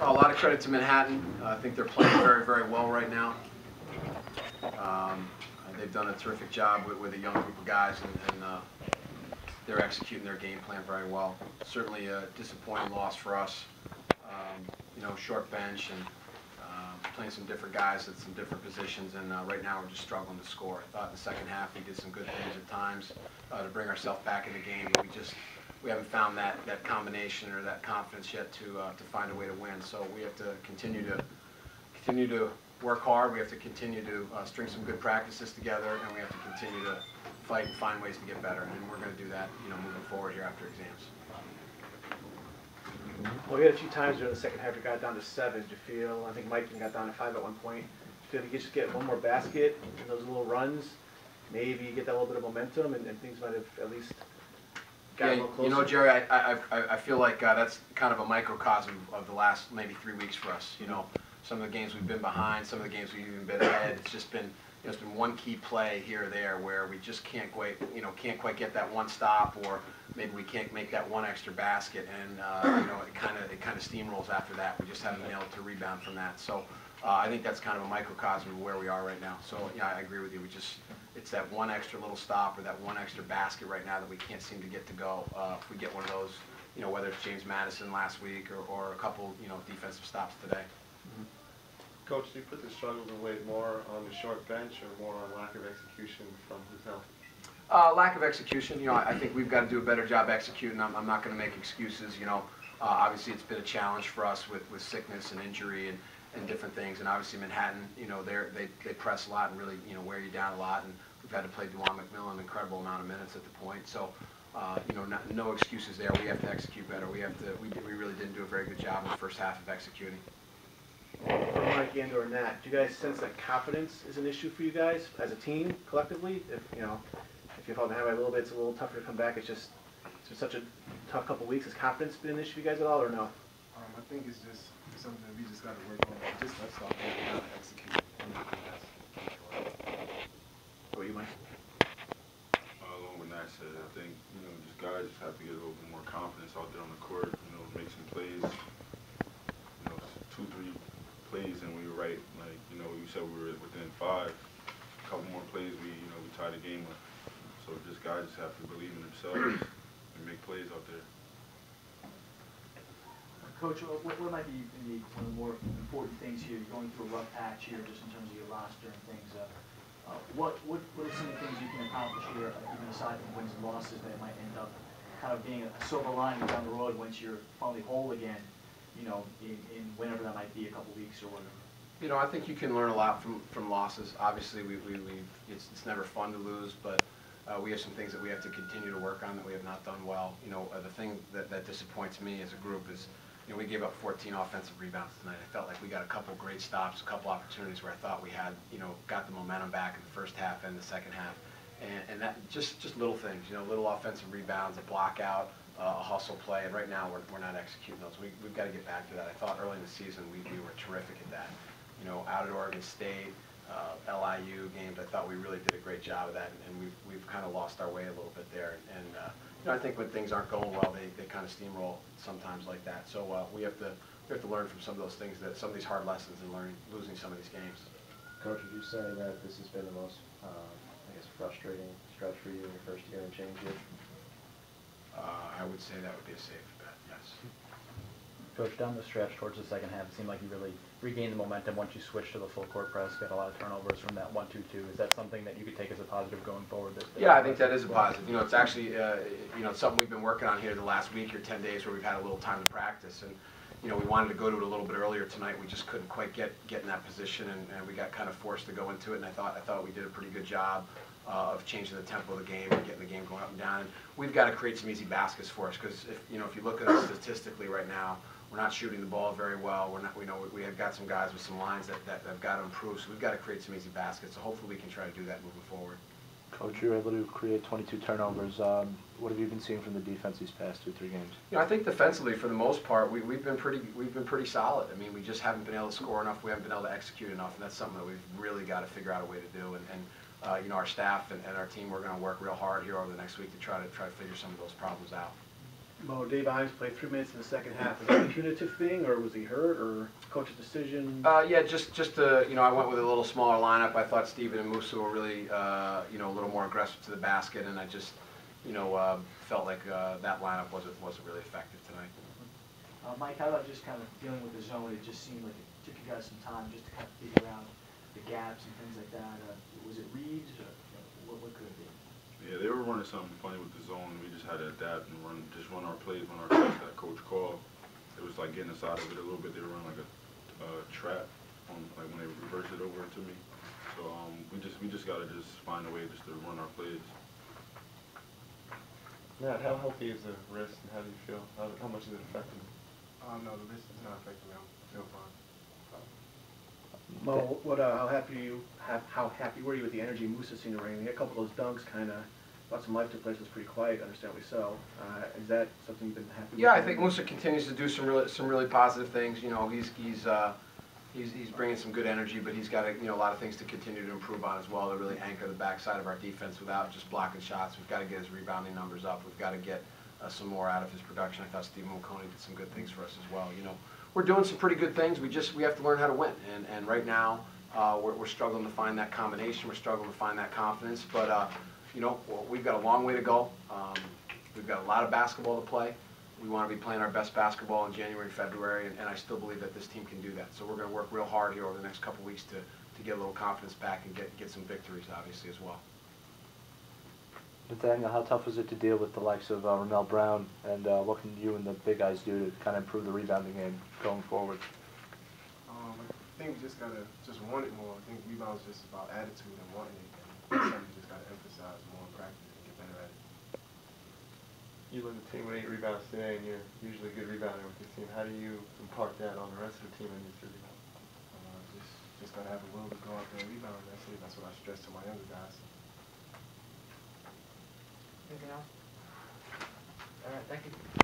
A lot of credit to Manhattan. I think they're playing very, very well right now. They've done a terrific job with a young group of guys, and they're executing their game plan very well. Certainly a disappointing loss for us. You know, short bench and playing some different guys at some different positions, and right now we're just struggling to score. I thought in the second half we did some good things at times to bring ourselves back in the game, but we haven't found that combination or that confidence yet to find a way to win. So we have to continue to work hard. We have to continue to string some good practices together, and we have to continue to fight and find ways to get better. And we're going to do that, you know, moving forward here after exams. Well, we had a few times during the second half we got down to 7. Did you feel? I think Mike got down to 5 at one point. Do you feel like you could just get one more basket and those little runs, maybe get that little bit of momentum, and things might have at least gotten a little closer? You know, Jerry, I feel like that's kind of a microcosm of the last maybe 3 weeks for us. You know, some of the games we've been behind, some of the games we've even been ahead. It's just been, you know, it's been one key play here or there where we just can't quite get that one stop, or maybe we can't make that one extra basket, and you know, it kind of steamrolls after that. We just haven't been able to rebound from that. So I think that's kind of a microcosm of where we are right now. So yeah, I agree with you. It's that one extra little stop or that one extra basket right now that we can't seem to get to go. If we get one of those, you know, whether it's James Madison last week or a couple, you know, defensive stops today. Mm-hmm. Coach, do you put the struggles and weight more on the short bench or more on lack of execution from who's healthy? Lack of execution. You know, I think we've got to do a better job executing. I'm not going to make excuses. You know, obviously it's been a challenge for us with sickness and injury and different things. And obviously Manhattan, you know, they press a lot and really, you know, wear you down a lot. And we've had to play DeJuan McMillan an incredible amount of minutes at the point. So, you know, no excuses there. We have to execute better. We really didn't do a very good job in the first half of executing. For Mike and/or Nat, do you guys sense that confidence is an issue for you guys as a team collectively? If you fall behind by a little bit, it's a little tougher to come back. It's been such a tough couple weeks. Has confidence been an issue for you guys at all, or no? I think it's just something that we just got to work on. Just that's all. Not execute. What are you, Mike? Along with Nat said, I think, you know, just guys just have to get a little bit more confidence out there on the court. You know, make some plays. You know, 2, 3 plays and we were right. Like, you know, you said we were within 5. A couple more plays, we tied the game up. So just guys just have to believe in themselves and make plays out there. Coach, what might be one of the more important things here? You're going through a rough patch here, just in terms of your roster and things. What are some of the things you can accomplish here, even aside from wins and losses, that might end up kind of being a silver lining down the road once you're finally whole again? You know, in whenever that might be, a couple weeks or whatever. You know, I think you can learn a lot from losses. Obviously, it's never fun to lose, but we have some things that we have to continue to work on that we have not done well. You know, the thing that disappoints me as a group is, you know, we gave up 14 offensive rebounds tonight. I felt like we got a couple great stops, a couple opportunities where I thought we had, you know, got the momentum back in the first half and the second half. And that just little things, you know, little offensive rebounds, a block out, a hustle play, and right now we're not executing those. We've got to get back to that. I thought early in the season we were terrific at that. You know, out at Oregon State, LIU games, I thought we really did a great job of that, and we've kind of lost our way a little bit there. And you know, I think when things aren't going well, they kind of steamroll sometimes like that. So we have to learn from some of those things, that some of these hard lessons in losing some of these games. Coach, would you say that this has been the most, I guess, frustrating stretch for you in your first year and change here? I would say that would be a safe bet, yes. Coach, down the stretch towards the second half, it seemed like you really regained the momentum once you switched to the full court press, got a lot of turnovers from that 1-2-2. Is that something that you could take as a positive going forward? Yeah, I think that is a positive. You know, it's actually, you know, something we've been working on here the last week or 10 days where we've had a little time to practice. And, you know, we wanted to go to it a little bit earlier tonight. We just couldn't quite get in that position, and we got kind of forced to go into it. And I thought we did a pretty good job of changing the tempo of the game and getting the game going up and down. And we've got to create some easy baskets for us, because if you look at us statistically right now, we're not shooting the ball very well. We have got some guys with some lines that have got to improve. So we've got to create some easy baskets. So hopefully we can try to do that moving forward. Coach, you were able to create 22 turnovers. What have you been seeing from the defense these past 2 or 3 games? You know, I think defensively, for the most part, we've been pretty solid. I mean, we just haven't been able to score enough. We haven't been able to execute enough, and that's something that we've really got to figure out a way to do. And you know, our staff and our team, we're going to work real hard here over the next week to try to figure some of those problems out. Mo, Dave Ives played 3 minutes in the second half. Was that a punitive thing, or was he hurt, or coach's decision? Yeah, just you know, I went with a little smaller lineup. I thought Steven and Musa were really, you know, a little more aggressive to the basket, and I just, you know, felt like that lineup wasn't really effective tonight. Mike, how about just kind of dealing with the zone? It just seemed like it took you guys some time just to kind of figure out the gaps and things like that. Was it reads, or what could it be? Yeah, they were running something funny with the zone. We just had to adapt and run our plays, run our plays that coach called. It was like getting us out of it a little bit. They were running like a trap on, like when they reversed it over to me. So we just gotta just find a way just to run our plays. Matt, how healthy is the wrist, and how do you feel? How much is it affecting you? No, the wrist is not affecting me. I feel fine. Mo, how happy were you with the energy Musa seemed to bring? He had a couple of those dunks, kind of brought some life to the place. Was pretty quiet, understandably so. Is that something you've been happy with? Yeah, I think Musa continues to do some really positive things. You know, he's bringing some good energy, but he's got a lot of things to continue to improve on as well to really anchor the backside of our defense without just blocking shots. We've got to get his rebounding numbers up. We've got to get some more out of his production. I thought Steve Mulconey did some good things for us as well. You know, we're doing some pretty good things. We have to learn how to win, and right now we're struggling to find that combination. We're struggling to find that confidence, but you know, we've got a long way to go. We've got a lot of basketball to play. We want to be playing our best basketball in January and February, and I still believe that this team can do that. So we're going to work real hard here over the next couple weeks to get a little confidence back and get some victories, obviously, as well. Nathaniel, how tough was it to deal with the likes of Ramel Brown, and what can you and the big guys do to kind of improve the rebounding game going forward? I think we just gotta want it more. I think rebounds just about attitude and wanting it, and that's something we just gotta emphasize more in practice and get better at it. You led the team with 8 rebounds today, and you're usually a good rebounder with your team. How do you impart that on the rest of the team and these rebounds? Just gotta have a will to go out there and rebound. That's it. That's what I stress to my younger guys. Anything else? All right, thank you.